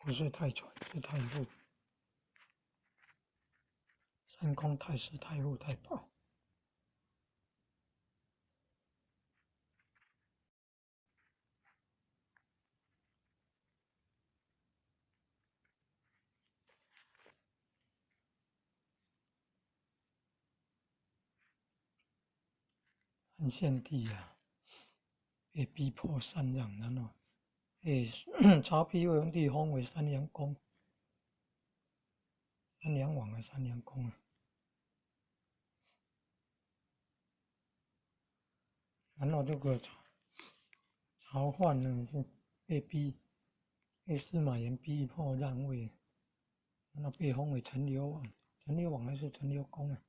不是太传，是太傅。三公太师、太傅、太保。汉献帝啊，被逼迫禅让，然后曹丕为皇帝封为三阳公，三阳王啊，三阳公啊。然后这个曹奂呢是被司马炎逼迫让位，然后被封为陈留王，陈留王还是陈留公啊？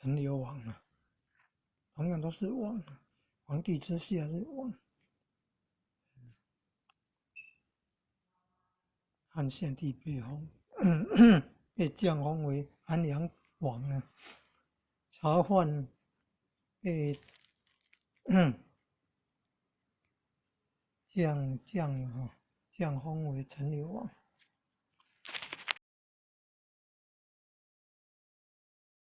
陈留王啊，同样都是王啊，皇帝之下是王。汉献帝被降封为安阳王啊，曹奂被降封为陈留王。